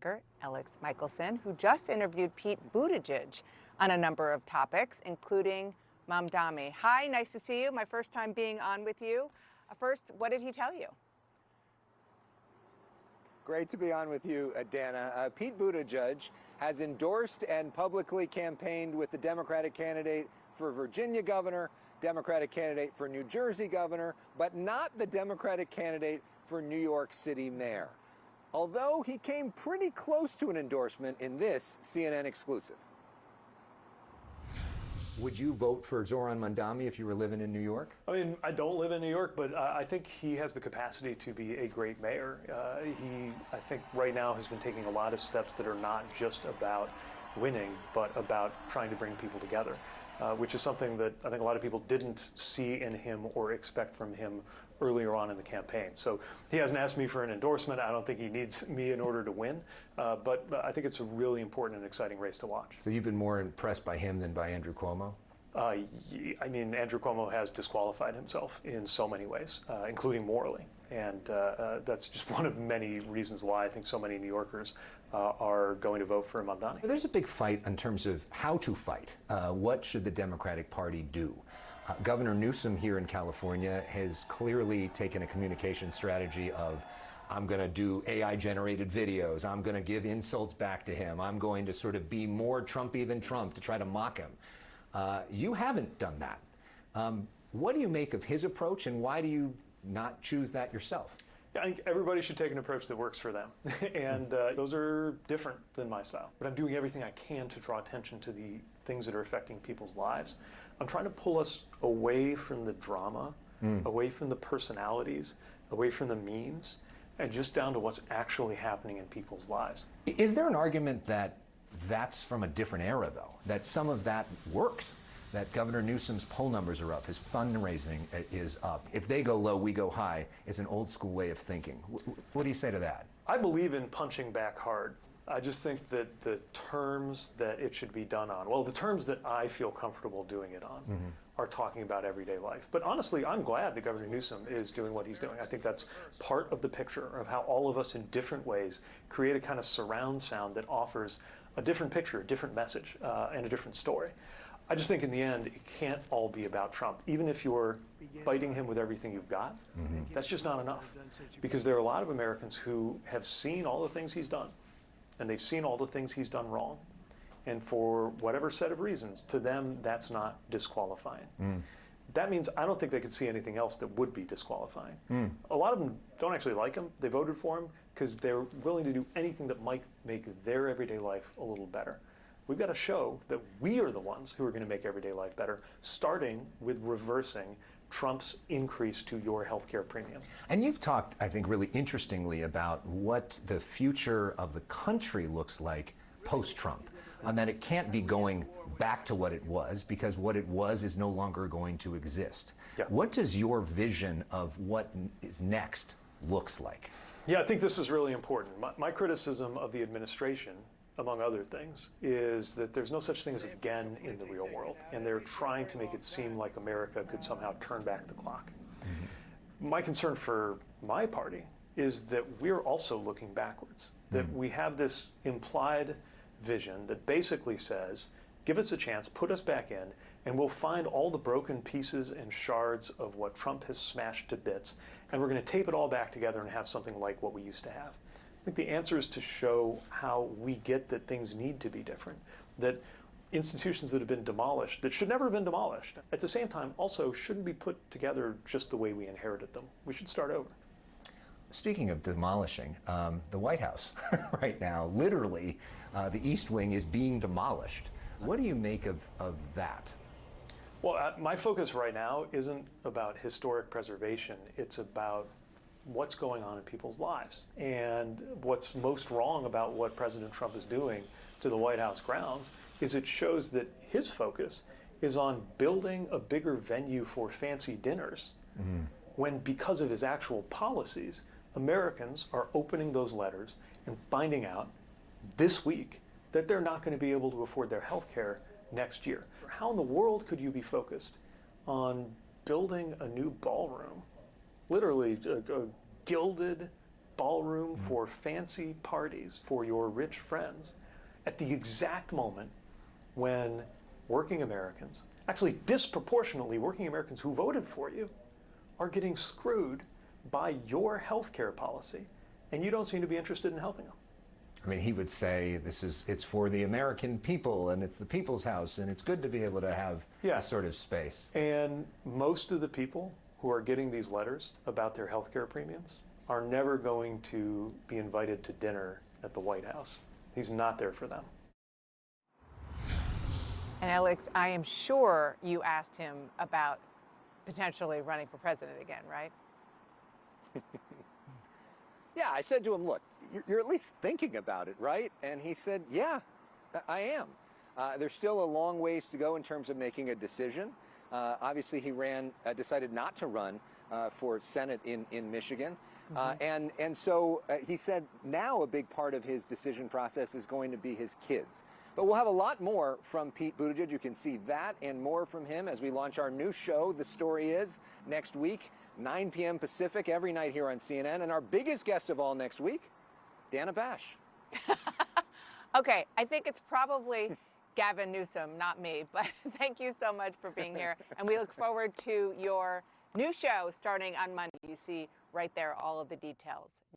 anchor Elex Michaelson, who just interviewed Pete Buttigieg on a number of topics, including Mamdani. Hi, nice to see you. My first time being on with you. First, what did he tell you? Great to be on with you, Dana. Pete Buttigieg has endorsed and publicly campaigned with the Democratic candidate for Virginia governor, Democratic candidate for New Jersey governor, but not the Democratic candidate for New York City mayor. Although he came pretty close to an endorsement in this CNN exclusive. Would you vote for Zoran Mamdani if you were living in New York? I mean, I don't live in New York, but I think he has the capacity to be a great mayor. He, I think, right now has been taking a lot of steps that are not just about winning, but about trying to bring people together, which is something that I think a lot of people didn't see in him or expect from him earlier on in the campaign. So he hasn't asked me for an endorsement. I don't think he needs me in order to win, but I think it's a really important and exciting race to watch. So you've been more impressed by him than by Andrew Cuomo? I mean, Andrew Cuomo has disqualified himself in so many ways, including morally. And that's just one of many reasons why I think so many New Yorkers are going to vote for Mamdani. There's a big fight in terms of how to fight. What should the Democratic Party do? Governor Newsom here in California has clearly taken a communication strategy of, I'm going to do AI-generated videos. I'm going to give insults back to him. I'm going to sort of be more Trumpy than Trump to try to mock him. You haven't done that. What do you make of his approach, and why do you not choose that yourself? I think everybody should take an approach that works for them, and those are different than my style. But I'm doing everything I can to draw attention to the things that are affecting people's lives. I'm trying to pull us away from the drama, away from the personalities, away from the memes, and just down to what's actually happening in people's lives. Is there an argument that that's from a different era, though, that some of that works? That Governor Newsom's poll numbers are up, his fundraising is up. If they go low, we go high, is an old school way of thinking. What do you say to that? I believe in punching back hard. I just think that the terms that it should be done on, well, the terms that I feel comfortable doing it on are talking about everyday life. But honestly, I'm glad that Governor Newsom is doing what he's doing. I think that's part of the picture of how all of us in different ways create a kind of surround sound that offers a different picture, a different message, and a different story. I just think in the end, it can't all be about Trump. Even if you're fighting him with everything you've got, that's just not enough. Because there are a lot of Americans who have seen all the things he's done, and they've seen all the things he's done wrong. And for whatever set of reasons, to them, that's not disqualifying. That means I don't think they could see anything else that would be disqualifying. A lot of them don't actually like him. They voted for him because they're willing to do anything that might make their everyday life a little better. We've got to show that we are the ones who are going to make everyday life better, starting with reversing Trump's increase to your healthcare premium. And you've talked, I think, really interestingly about what the future of the country looks like post-Trump, and that it can't be going back to what it was, because what it was is no longer going to exist. Yeah. What does your vision of what is next looks like? Yeah, I think this is really important. My criticism of the administration, among other things, is that there's no such thing as again in the real world, and they're trying to make it seem like America could somehow turn back the clock. My concern for my party is that we're also looking backwards, that we have this implied vision that basically says, give us a chance, put us back in, and we'll find all the broken pieces and shards of what Trump has smashed to bits, and we're going to tape it all back together and have something like what we used to have. I think the answer is to show how we get that things need to be different, that institutions that have been demolished, that should never have been demolished, at the same time also shouldn't be put together just the way we inherited them. We should start over. Speaking of demolishing, the White House right now, literally, the East Wing is being demolished. What do you make of that? Well, my focus right now isn't about historic preservation. It's about what's going on in people's lives. And what's most wrong about what President Trump is doing to the White House grounds is it shows that his focus is on building a bigger venue for fancy dinners, when because of his actual policies, Americans are opening those letters and finding out this week that they're not going to be able to afford their health care next year. How in the world could you be focused on building a new ballroom, literally a gilded ballroom for fancy parties for your rich friends at the exact moment when working Americans, actually disproportionately working Americans who voted for you, are getting screwed by your health care policy, and you don't seem to be interested in helping them. I mean, he would say it's for the American people, and it's the people's house, and it's good to be able to have this sort of space. And most of the people who are getting these letters about their health care premiums are never going to be invited to dinner at the White House. He's not there for them. And Alex, I am sure you asked him about potentially running for president again, right? Yeah, I said to him, look, you're at least thinking about it, right? And he said, yeah, I am. There's still a long ways to go in terms of making a decision. Obviously, he decided not to run for Senate in Michigan. And so he said now a big part of his decision process is going to be his kids. But we'll have a lot more from Pete Buttigieg. You can see that and more from him as we launch our new show, The Story Is, next week, 9 p.m. Pacific, every night here on CNN. And our biggest guest of all next week, Dana Bash. Okay, I think it's probably Gavin Newsom, not me, but thank you so much for being here. And we look forward to your new show starting on Monday. You see right there all of the details.